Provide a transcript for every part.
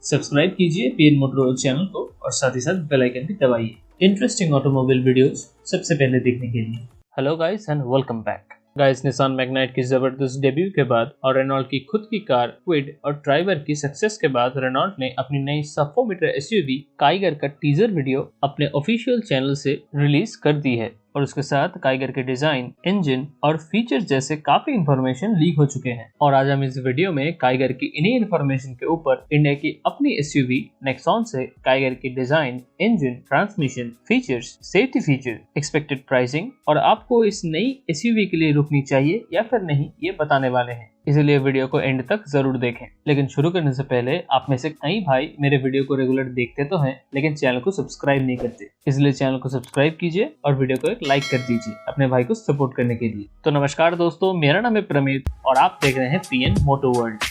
Subscribe कीजिए PN Motorola channel को और साथ ही साथ बेल आइकन भी दबाइए इंटरेस्टिंग ऑटोमोबाइल वीडियोस सबसे पहले देखने के लिए। Hello guys and welcome back. Guys, Nissan Magnite की जबरदस्त डेब्यू के बाद और रेनॉल्ट की खुद की कार क्विड और ड्राइवर की सक्सेस के बाद रेनॉल्ट ने अपनी नई सब 4 मीटर एसयूवी काइगर का टीजर वीडियो अपने ऑफिशियल चैनल से रिलीज कर दी है और उसके साथ काइगर के डिजाइन, इंजन और फीचर्स जैसे काफी इंफॉर्मेशन लीक हो चुके हैं। और आज हम इस वीडियो में काइगर की इन्हीं इंफॉर्मेशन के ऊपर इंडिया की अपनी एसयूवी नेक्सॉन से काइगर की design, engine, transmission, features, safety feature, expected pricing और आपको इस नई एसयूवी के लिए रुकनी चाहिए या फिर नहीं, ये बताने वाले हैं। इसलिए वीडियो को एंड तक जरूर देखें। लेकिन शुरू करने से पहले आप में से कई भाई मेरे वीडियो को रेगुलर देखते तो हैं लेकिन चैनल को सब्सक्राइब नहीं करते, इसलिए चैनल को सब्सक्राइब कीजिए और वीडियो को एक लाइक कर दीजिए अपने भाई को सपोर्ट करने के लिए। तो नमस्कार दोस्तों, मेरा नाम है प्रमीत और आप देख रहे हैं पीएन मोटो वर्ल्ड।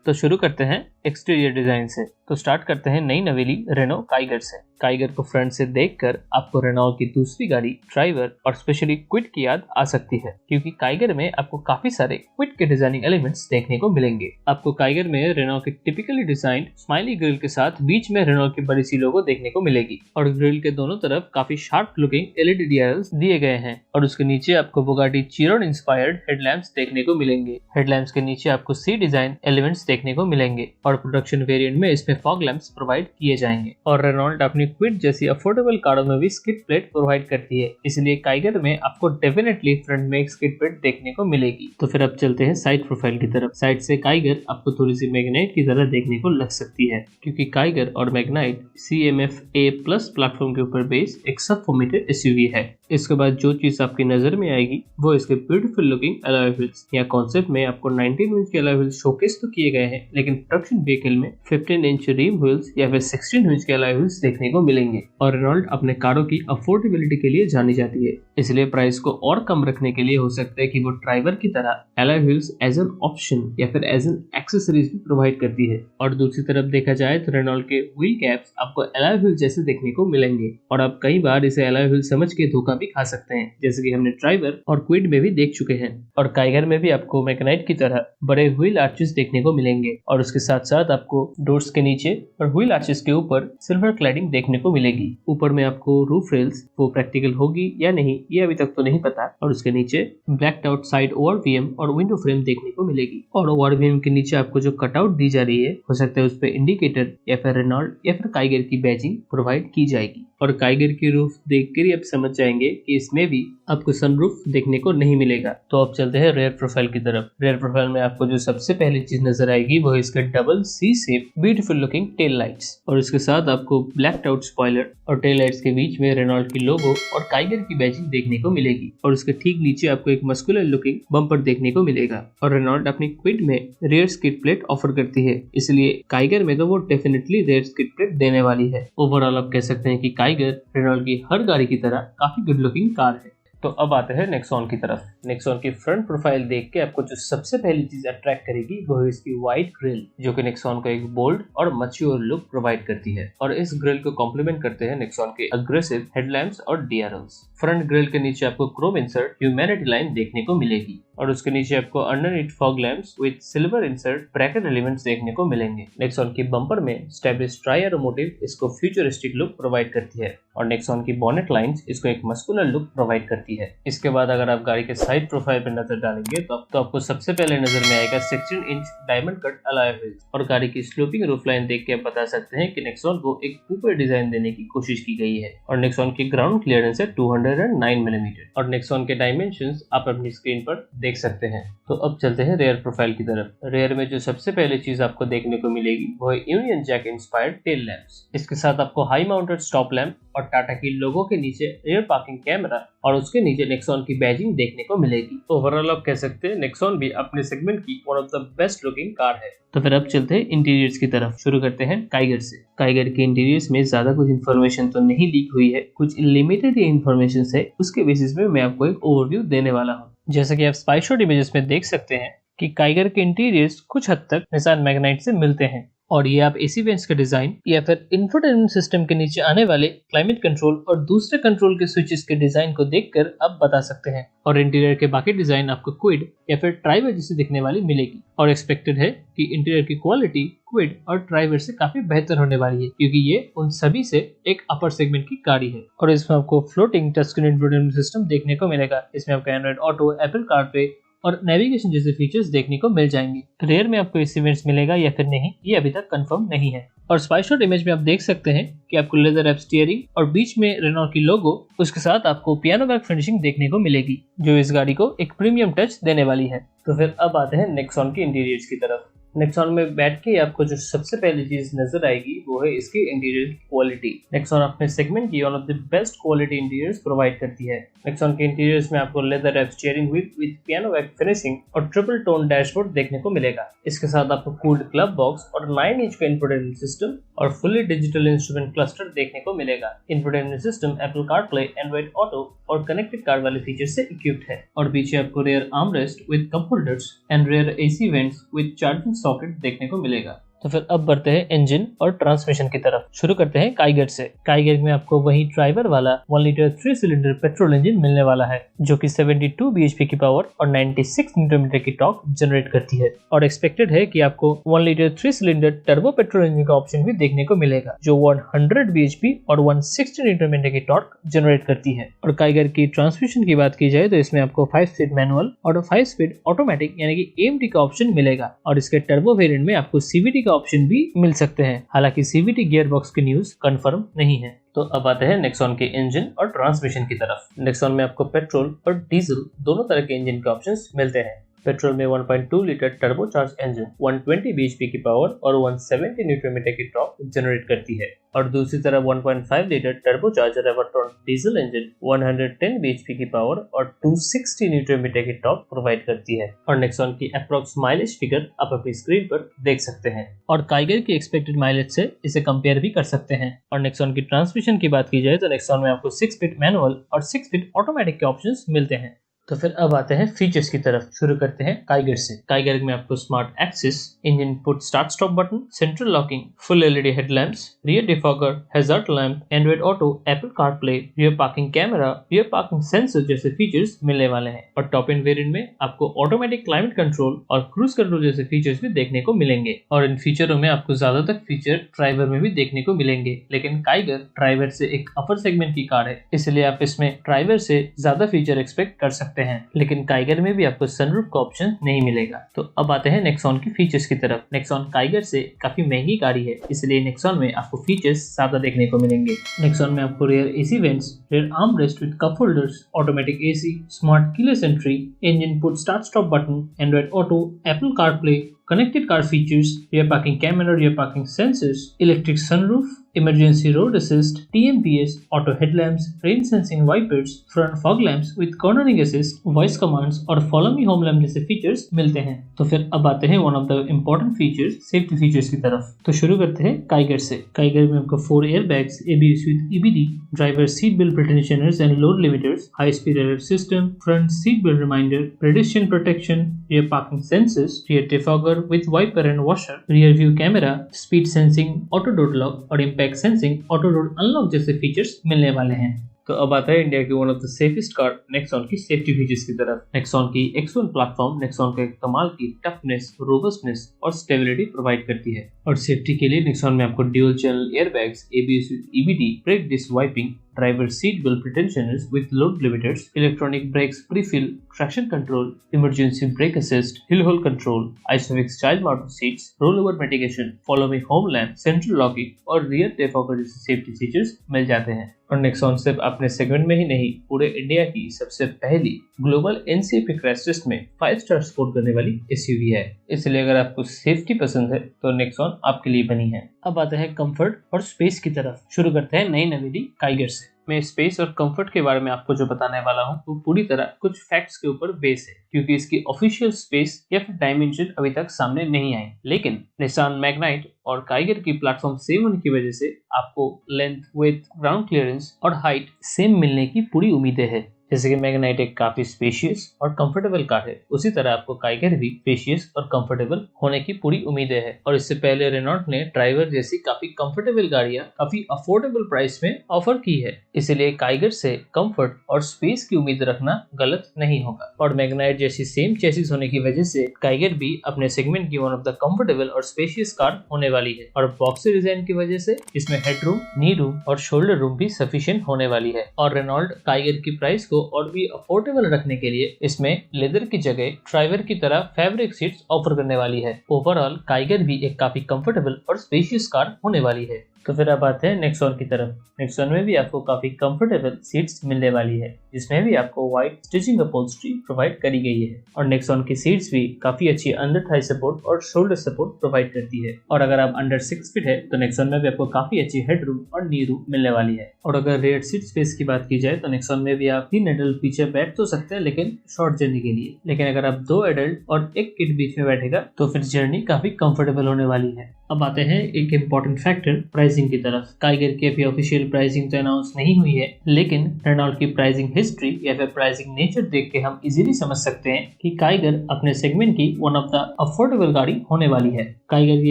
तो शुरू करते हैं एक्सटीरियर डिजाइन से। तो स्टार्ट करते हैं नई नवेली रेनो काइगर से। काइगर को फ्रंट से देखकर आपको रेनॉल्ट की दूसरी गाड़ी ड्राइवर और स्पेशली क्विड की याद आ सकती है, क्योंकि काइगर में आपको काफी सारे क्विड के डिजाइनिंग एलिमेंट्स देखने को मिलेंगे। आपको काइगर में रेनॉल्ट की टिपिकली डिजाइन स्माइली ग्रिल के साथ बीच में रेनॉल्ट की बड़ी सी लोगो देखने को मिलेगी और ग्रिल के दोनों तरफ काफी शार्प लुकिंग एलईडी डिआरएल्स दिए गए हैं और उसके नीचे आपको बुगाटी चिरोन इंस्पायर्ड हेडलैम्प्स देखने को मिलेंगे। हेडलैम्प्स के नीचे आपको सी डिजाइन एलिमेंट्स देखने को मिलेंगे और प्रोडक्शन वेरिएंट में इसमें फॉग लैंप्स प्रोवाइड किए जाएंगे। और रेनॉल्ट अपनी क्विड जैसी अफोर्डेबल कारों में भी स्किड प्लेट प्रोवाइड करती है, इसलिए काइगर में आपको डेफिनेटली फ्रंट में एक स्किड प्लेट देखने को मिलेगी। तो फिर अब चलते हैं साइड प्रोफाइल की तरफ। साइड से काइगर आपको थोड़ी सी मैग्नाइट की तरह देखने को लग सकती है, क्योंकि काइगर और मैग्नाइट CMF-A प्लस प्लेटफॉर्म के ऊपर बेस्ड एक सब 4 मीटर एसयूवी है। इसके बाद जो चीज आपकी नजर में आएगी वो इसके ब्यूटीफुल लुकिंग अलॉय व्हील्स। या कॉन्सेप्ट में आपको 19 इंच के अलॉय व्हील्स शोकेस तो किए गए हैं, लेकिन प्रोडक्शन व्हीकल में 15 इंच रिम व्हील्स या फिर 16 इंच के अलॉय व्हील्स देखने को मिलेंगे। और रेनॉल्ट अपने कारों की अफोर्डेबिलिटी के लिए जानी जाती है, इसलिए प्राइस को और कम रखने के लिए हो सकता है कि वो ड्राइवर की तरह alloy wheels as an option या फिर एज एन एक्सेसरीज भी प्रोवाइड करती है। और दूसरी तरफ देखा जाए तो रेनॉल्ट के व्हील कैप्स आपको अलॉय व्हील जैसे देखने को मिलेंगे और आप कई बार इसे अलॉय व्हील समझ के धोखा भी खा सकते हैं, जैसे कि हमने ड्राइवर और क्विड में भी देख चुके हैं। और काइगर में भी आपको मैग्नाइट की तरह बड़े व्हील आर्चेस देखने को मिलेंगे और उसके साथ साथ आपको डोर्स के नीचे और व्हील आर्चेस के ऊपर सिल्वर क्लैडिंग देखने को मिलेगी। ऊपर में आपको रूफ रेल्स वो प्रैक्टिकल होगी या नहीं ये अभी तक तो नहीं पता, और उसके नीचे ब्लैक्ड आउट साइड ओवरवीएम और विंडो फ्रेम देखने को मिलेगी। और ओवरवीएम के नीचे आपको जो कटआउट दी जा रही है हो सकता है उस पर इंडिकेटर या फिर रेनॉल्ट या फिर काइगर की बैजिंग प्रोवाइड की जाएगी। और काइगर की रूफ देखकर ही आप समझ जाएंगे कि इसमें भी आपको सनरूफ देखने को नहीं मिलेगा। तो अब चलते हैं रेयर प्रोफाइल की तरफ। रेयर प्रोफाइल में आपको जो सबसे पहली चीज नजर आएगी वो है इसके double C shape beautiful looking tail lights और इसके साथ आपको ब्लैक्ड आउट स्पॉइलर और टेल लाइट्स के बीच में रेनॉल्ट की लोगो और काइगर की बैजिंग देखने को मिलेगी। और उसके ठीक नीचे आपको एक मस्कुलर लुकिंग बम्पर देखने को मिलेगा। और रेनॉल्ट अपनी क्विड में रेयर स्किड प्लेट ऑफर करती है, इसलिए काइगर में तो वो डेफिनेटली रेयर स्किड प्लेट देने वाली है। ओवरऑल आप कह सकते हैं कि काइगर रेनॉल्ट की हर गाड़ी की तरह काफी गुड लुकिंग कार है। तो अब आते हैं नेक्सॉन की तरफ। नेक्सॉन की फ्रंट प्रोफाइल देख के आपको जो सबसे पहली चीज अट्रैक्ट करेगी वो है इसकी वाइड ग्रिल, जो कि नेक्सॉन को एक बोल्ड और मैच्योर लुक प्रोवाइड करती है। और इस ग्रिल को कॉम्प्लीमेंट करते हैं नेक्सॉन के अग्रेसिव हेडलैम्प्स और डीआरएल्स। फ्रंट ग्रिल के नीचे आपको क्रोम इंसर्ट ह्यूमैनिटी लाइन देखने को मिलेगी और उसके नीचे आपको underneath fog lamps with silver insert bracket elements देखने को मिलेंगे। नेक्सॉन की बम्पर में स्टैब्लिश ट्राई एरो मोटिव इसको फ्यूचरिस्टिक लुक प्रोवाइड करती है और नेक्सॉन की बॉनेट लाइंस इसको एक मस्कुलर लुक प्रोवाइड करती है। इसके बाद अगर आप गाड़ी के साइड प्रोफाइल पर नजर डालेंगे तो आपको सबसे पहले नजर में आएगा 16 inch diamond cut alloy wheels और गाड़ी की स्लोपिंग रूफ लाइन देख के आप बता सकते हैं कि नेक्सॉन को एक ऊपर डिजाइन देने की कोशिश की गई है। और नेक्सॉन की ग्राउंड क्लियरेंस है 209 मिलीमीटर और नेक्सॉन के डायमेंशंस आप अपनी स्क्रीन पर देख सकते हैं। तो अब चलते हैं रेयर प्रोफाइल की तरफ। रेयर में जो सबसे पहले चीज आपको देखने को मिलेगी वो है Union Jack inspired tail lamps. इसके साथ आपको हाई माउंटेड स्टॉप लैंप और टाटा की लोगो के नीचे रियर पार्किंग कैमरा और उसके नीचे नेक्सॉन की बैजिंग देखने को मिलेगी। ओवरऑल आप कह सकते हैं नेक्सॉन भी अपने सेगमेंट की one of the best looking car है। तो फिर अब चलते हैं इंटीरियर्स की तरफ। शुरू करते हैं काइगर से। काइगर के इंटीरियर्स में ज्यादा कुछ इन्फॉर्मेशन तो नहीं लीक हुई है, कुछ लिमिटेड इन्फॉर्मेशन है, उसके बेसिस पे मैं आपको एक ओवरव्यू देने वाला हूँ। जैसे कि आप स्पाई शॉट इमेजेस में देख सकते हैं कि काइगर के इंटीरियर्स कुछ हद तक निसान मैग्नाइट से मिलते हैं और ये आप एसी वेंट्स के डिजाइन या फिर इंफोटेनमेंट सिस्टम के नीचे आने वाले क्लाइमेट कंट्रोल और दूसरे कंट्रोल के स्विचेस के डिजाइन को देखकर आप बता सकते हैं। और इंटीरियर के बाकी डिजाइन आपको क्विड या फिर ट्राइवर जैसी दिखने वाली मिलेगी और एक्सपेक्टेड है कि इंटीरियर की क्वालिटी क्विड और ट्राइवर से काफी बेहतर होने वाली है, क्योंकि ये उन सभी से एक अपर सेगमेंट की गाड़ी है। और इसमें आपको floating touch screen infotainment system देखने को मिलेगा। इसमें आपको एंड्रॉइड ऑटो, एप्पल कारप्ले और नेविगेशन जैसे फीचर्स देखने को मिल जाएंगे। रेयर में आपको इस इवेंट्स मिलेगा या फिर नहीं, ये अभी तक कंफर्म नहीं है। और स्पाई शॉट इमेज में आप देख सकते हैं कि आपको लेदर रैप स्टीयरिंग और बीच में रेनॉल्ट की लोगो, उसके साथ आपको पियानो बैक फिनिशिंग देखने को मिलेगी, जो इस गाड़ी को एक प्रीमियम टच देने वाली है। तो फिर अब आते हैं नेक्सॉन के इंटीरियर्स की तरफ। नेक्सॉन में बैठ के आपको जो सबसे पहली चीज नजर आएगी वो है इसकी इंटीरियर की क्वालिटी। नेक्सॉन अपने सेगमेंट की one of the best quality interiors provide करती है। नेक्सॉन के इंटीरियर्स में आपको leather wrap steering wheel with piano back finishing और ट्रिपल टोन डैशबोर्ड देखने को मिलेगा। इसके साथ आपको कूल्ड क्लब बॉक्स और 9 इंच का इंफोटेनमेंट सिस्टम और फुली डिजिटल इंस्ट्रूमेंट क्लस्टर देखने को मिलेगा। Infotainment system Apple CarPlay, Android Auto और कनेक्टेड कार वाले फीचर से इक्विप्ड है। और पीछे आपको rear armrest with cup holders and rear AC vents with charging socket देखने को मिलेगा। तो फिर अब बढ़ते हैं इंजन और ट्रांसमिशन की तरफ। शुरू करते हैं काइगर से। काइगर में आपको वही ड्राइवर वाला 1 लीटर 3 सिलेंडर पेट्रोल इंजन मिलने वाला है, जो कि 72 bhp की पावर और 96 न्यूटन की टॉर्क जनरेट करती है। और एक्सपेक्टेड है कि आपको 1 litre 3 cylinder turbo petrol engine का ऑप्शन भी देखने को मिलेगा, जो 100 bhp और 160 न्यूटन की टॉर्क जनरेट करती है। और काइगर की ट्रांसमिशन की बात की जाए तो इसमें आपको 5 स्पीड मैनुअल और 5 स्पीड ऑटोमेटिक यानी कि AMT का ऑप्शन मिलेगा। और इसके टर्बो वेरिएंट में आपको CVT ऑप्शन भी मिल सकते हैं। हालांकि CVT गियर बॉक्स की न्यूज कंफर्म नहीं है। तो अब आते हैं नेक्सॉन के इंजन और ट्रांसमिशन की तरफ। नेक्सॉन में आपको पेट्रोल और डीजल दोनों तरह के इंजन के ऑप्शंस मिलते हैं। पेट्रोल में 1.2 लीटर टर्बोचार्ज इंजन 120 bhp की पावर और 170 न्यूटन मीटर की टॉर्क जनरेट करती है। और दूसरी तरफ 1.5 लीटर टर्बोचार्ज रेवर्टॉन डीजल इंजन 110 bhp की पावर और 260 न्यूटन मीटर की टॉर्क प्रोवाइड करती है। और नेक्सॉन की अप्रॉक्स माइलेज फिगर आप अपनी स्क्रीन पर देख सकते हैं और काइगर की एक्सपेक्टेड माइलेज से इसे कंपेयर भी कर सकते हैं। और नेक्सॉन की ट्रांसमिशन की बात की जाए तो नेक्सॉन में आपको 6 स्पीड मैनुअल और 6 स्पीड ऑटोमेटिक के ऑप्शंस मिलते हैं। तो फिर अब आते हैं फीचर्स की तरफ। शुरू करते हैं काइगर से। काइगर में आपको smart axis, engine push start stop button, central locking, full LED headlamps, rear defogger, hazard lamp, Android Auto, Apple CarPlay, rear parking camera, rear parking sensor जैसे फीचर्स मिलने वाले हैं। और टॉप एंड वेरिएंट में आपको automatic climate control और cruise control जैसे features भी देखने को मिलेंगे। और इन फीचरों में आपको ज्यादातर फीचर ड्राइवर में भी देखने को मिलेंगे, लेकिन काइगर ड्राइवर से एक अपर सेगमेंट की कार है, इसलिए आप इसमें ड्राइवर से ज्यादा फीचर एक्सपेक्ट कर सकते हैं। लेकिन काइगर में भी आपको सनरूफ का ऑप्शन नहीं मिलेगा। तो अब आते हैं नेक्सॉन की फीचर्स की तरफ। नेक्सॉन काइगर से काफी महंगी गाड़ी है, इसलिए नेक्सॉन में आपको फीचर्स ज्यादा देखने को मिलेंगे। नेक्सॉन में आपको rear AC vents, rear arm rest with cup holders, automatic AC, smart keyless entry, engine push start stop button, Android Auto, Apple CarPlay, connected car features, rear parking camera, rear parking sensors, electric sunroof, emergency road assist, TMPS, auto headlamps, rain sensing wipers, front fog lamps with cornering assist, voice commands और follow me home lamp जैसे features मिलते हैं। तो फिर अब आते हैं one of the important features, safety features की तरफ। तो शुरू करते हैं काइगर से। काइगर में आपको 4 airbags, ABS with EBD, driver seat belt pretensioners and load limiters, high speed alert system, front seat belt reminder, pedestrian protection, rear parking sensors, rear defogger with wiper and washer, rear view camera, speed sensing, auto door lock और impact sensing, auto door unlock जैसे features मिलने वाले हैं। तो अब आता है India की one of the safest car Nexon की सेफ्टी फीचर्स की तरफ। नेक्सॉन की X1 प्लेटफॉर्म नेक्सॉन के कमाल की टफनेस, रोबस्टनेस और स्टेबिलिटी प्रोवाइड करती है। और सेफ्टी के लिए नेक्सॉन में आपको dual channel airbags, ABS with EBD, brake disc wiping, driver seat belt pretensioners with load limiters, electronic brakes pre-fill, traction control, emergency brake assist, hill hold control, ISOFIX child mounted seats, rollover mitigation, follow me home lamp, central locking और rear defogger जैसे safety features मिल जाते हैं। और Nexon सिर्फ अपने segment में ही नहीं, पूरे इंडिया की सबसे पहली ग्लोबल NCAP क्रैश टेस्ट में 5 स्टार स्कोर करने वाली SUV है। इसलिए अगर आपको सेफ्टी पसंद है तो नेक्सॉन आपके लिए बनी है। अब आता है कंफर्ट और स्पेस की तरफ। शुरू करते हैं नई नवेली काइगर से। मैं स्पेस और कंफर्ट के बारे में आपको जो बताने वाला हूँ वो पूरी तरह कुछ फैक्ट्स के ऊपर बेस है, क्योंकि इसकी ऑफिशियल स्पेस या फिर डायमेंशन अभी तक सामने नहीं आए। लेकिन निसान मैग्नाइट और काइगर की प्लेटफॉर्म सेम होने की वजह से आपको लेंथ, विड्थ, ग्राउंड क्लियरेंस और हाइट सेम मिलने की पूरी उम्मीदें है। जैसे कि मैग्नाइट एक काफी स्पेशियस और कंफर्टेबल कार है, उसी तरह आपको काइगर भी स्पेशियस और कंफर्टेबल होने की पूरी उम्मीदें है। और इससे पहले रेनॉल्ट ने ड्राइवर जैसी काफी कंफर्टेबल गाड़ियां काफी अफोर्डेबल प्राइस में ऑफर की है, इसलिए काइगर से कंफर्ट और स्पेस की उम्मीद रखना गलत नहीं होगा। और मैग्नाइट जैसी सेम चेसिस होने की वजह से काइगर भी अपने सेगमेंट की वन ऑफ द कंफर्टेबल और स्पेशियस कार होने वाली है। और बॉक्सी डिजाइन की वजह से इसमें हेडरूम, नी रूम और शोल्डर रूम भी सफिशिएंट होने वाली है। और रेनॉल्ट काइगर की प्राइस को और भी अफोर्डेबल रखने के लिए इसमें लेदर की जगह ड्राइवर की तरह फैब्रिक सीट्स ऑफर करने वाली है। ओवरऑल काइगर भी एक काफी कंफर्टेबल और स्पेशियस कार होने वाली है। तो फिर अब आते हैं नेक्सॉन की तरफ। नेक्सॉन में भी आपको काफी कंफर्टेबल सीट्स मिलने वाली है, जिसमें भी आपको वाइट स्टिचिंग अपहोल्स्ट्री प्रोवाइड करी गई है। और नेक्सॉन की सीट्स भी काफी अच्छी अंडर थाई सपोर्ट और शोल्डर सपोर्ट प्रोवाइड करती है। और अगर आप अंडर 6 फीट है तो नेक्सॉन में भी आपको काफी अच्छी हेडरूम और नी रूम मिलने वाली है। और अगर रेयर सीट स्पेस की बात की जाए तो नेक्सॉन में भी आप 3 एडल्ट पीछे बैठ तो सकते हैं, लेकिन शॉर्ट जर्नी के लिए। लेकिन अगर आप 2 एडल्ट और 1 किड बीच में बैठेगा तो फिर जर्नी काफी कंफर्टेबल होने वाली है। अब आते हैं एक इम्पोर्टेंट फैक्टर प्राइसिंग की तरफ। काइगर की अभी ऑफिशियल प्राइसिंग तो अनाउंस नहीं हुई है, लेकिन रेनॉल्ट की प्राइसिंग हिस्ट्री या फिर प्राइसिंग नेचर देख के हम इजीली समझ सकते हैं कि काइगर अपने सेगमेंट की वन ऑफ द अफोर्डेबल गाड़ी होने वाली है। काइगर की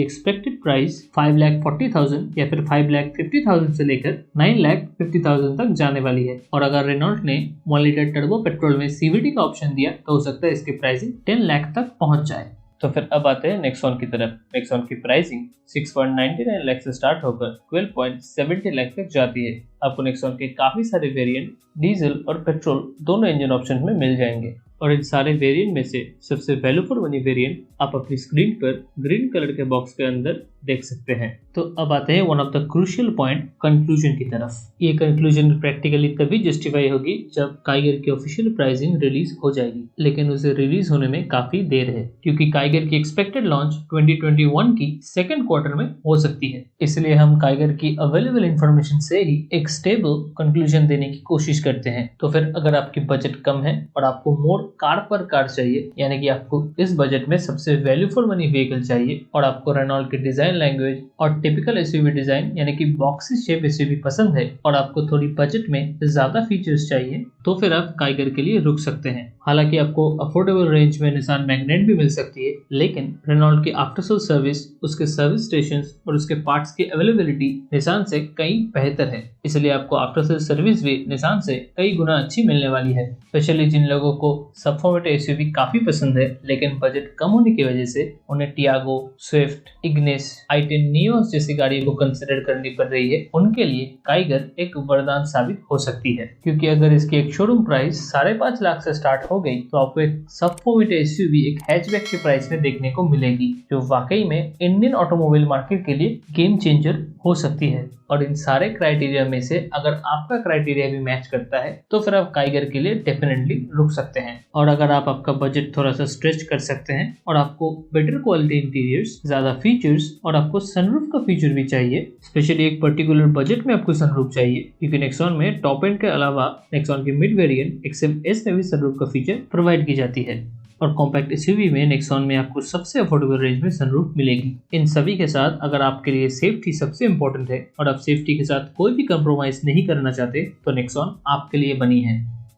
एक्सपेक्टेड प्राइस 5,40,000 या फिर 5,50,000 से लेकर 9,50,000 तक जाने वाली है। और अगर रेनॉल्ट ने 1 लीटर टर्बो पेट्रोल में सीवीटी का ऑप्शन दिया तो हो सकता है इसकी प्राइसिंग 10 लाख तक पहुंच जाए। तो फिर अब आते हैं नेक्सॉन की तरफ। नेक्सॉन की प्राइसिंग 6.99 लाख से स्टार्ट होकर 12.70 लाख तक जाती है। आपको नेक्सॉन के काफी सारे वेरिएंट डीजल और पेट्रोल दोनों इंजन ऑप्शन में मिल जाएंगे। और इन सारे वेरिएंट में से सबसे वैल्यू फॉर मनी वेरिएंट आप अपनी स्क्रीन पर ग्रीन कलर के बॉक्स के अंदर देख सकते हैं। तो अब आते हैं one of the crucial point conclusion की तरफ। ये कंक्लूजन प्रैक्टिकली तभी जस्टिफाई होगी जब काइगर की ऑफिशियल प्राइसिंग रिलीज हो जाएगी, लेकिन उसे रिलीज होने में काफी देर है, क्योंकि काइगर की एक्सपेक्टेड लॉन्च 2021 की सेकंड क्वार्टर में हो सकती है। इसलिए हम काइगर की अवेलेबल इंफॉर्मेशन से ही एक स्टेबल कंक्लूजन देने की कोशिश करते हैं। तो फिर अगर आपकी बजट कम है और आपको मोर कार पर कार चाहिए, यानी कि आपको इस बजट में सबसे वैल्यू फॉर मनी व्हीकल चाहिए और आपको रेनॉल्ट की डिजाइन लैंग्वेज और टिपिकल एसयूवी डिजाइन यानी कि बॉक्सी शेप एसयूवी पसंद है और आपको थोड़ी बजट में ज्यादा फीचर्स चाहिए, तो फिर आप काइगर के लिए रुक सकते हैं। हालांकि आपको अफोर्डेबल रेंज में निसान मैग्नाइट भी मिल सकती है, लेकिन रेनॉल्ट की आफ्टर सेल सर्विस, उसके सर्विस स्टेशन और उसके पार्ट्स की अवेलेबिलिटी निसान से कई बेहतर है। इसलिए आपको आफ्टर सेल सर्विस भी निसान से कई गुना अच्छी मिलने वाली है। स्पेशली जिन लोगों को सब फॉर्मेट एसयूवी काफी पसंद है, लेकिन बजट कम होने की वजह से उन्हें Tiago, Swift, Ignis, i10 Nios जैसी गाड़ियों को कंसिडर करनी पड़ रही है, उनके लिए काइगर एक वरदान साबित हो सकती है। क्योंकि अगर इसकी एक शोरूम प्राइस 5.5 लाख से स्टार्ट हो गई तो आपको एक सब फॉर्मेट एसयूवी एक हैचबैक के प्राइस में देखने को मिलेगी, जो वाकई में इंडियन ऑटोमोबाइल मार्केट के लिए गेम चेंजर हो सकती है। और इन सारे क्राइटेरिया में से अगर आपका क्राइटेरिया भी मैच करता है तो फिर आप काइगर के लिए डेफिनेटली रुक सकते हैं। और अगर आप आपका बजट थोड़ा सा स्ट्रेच कर सकते हैं और आपको बेटर क्वालिटी इंटीरियर्स, ज्यादा फीचर्स और आपको सनरूफ का फीचर भी चाहिए, स्पेशली एक पर्टिकुलर बजट में आपको सनरूफ चाहिए, क्योंकि नेक्सॉन में टॉप एंड के अलावा नेक्सॉन की मिड वेरिएंट XM-S में भी सनरूफ का फीचर प्रोवाइड की जाती है। और कॉम्पैक्ट एसयूवी में नेक्सॉन में आपको सबसे अफोर्डेबल रेंज में सनरूफ मिलेगी। इन सभी के साथ अगर आपके लिए सेफ्टी सबसे इंपॉर्टेंट है और आप सेफ्टी के साथ कोई भी कंप्रोमाइज नहीं करना चाहते तो नेक्सॉन आपके लिए बनी है,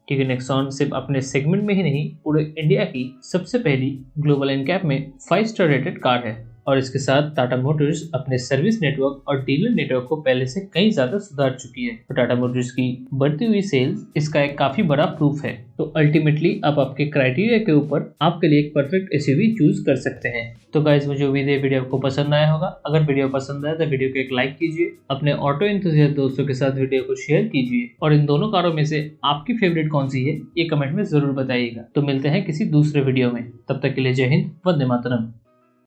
क्योंकि नेक्सॉन सिर्फ अपने सेगमेंट में ही नहीं, पूरे इंडिया की सबसे पहली ग्लोबल एनकैप में 5 स्टार रेटेड कार है। और इसके साथ टाटा मोटर्स अपने सर्विस नेटवर्क और डीलर नेटवर्क को पहले से कई ज्यादा सुधार चुकी है। तो टाटा मोटर्स की बढ़ती हुई सेल्स इसका एक काफी बड़ा प्रूफ है। तो अल्टीमेटली आप आपके क्राइटेरिया के ऊपर आपके लिए एक परफेक्ट एसयूवी चूज कर सकते हैं। तो गाइस, मुझे उम्मीद है वीडियो आपको पसंद आया होगा। अगर वीडियो पसंद आया तो वीडियो को एक लाइक कीजिए, अपने ऑटो एंथुसियास्ट दोस्तों के साथ वीडियो को शेयर कीजिए और इन दोनों कारों में से आपकी फेवरेट कौन सी है ये कमेंट में जरूर बताइएगा। तो मिलते हैं किसी दूसरे वीडियो में, तब तक के लिए जय हिंद, वंदे मातरम।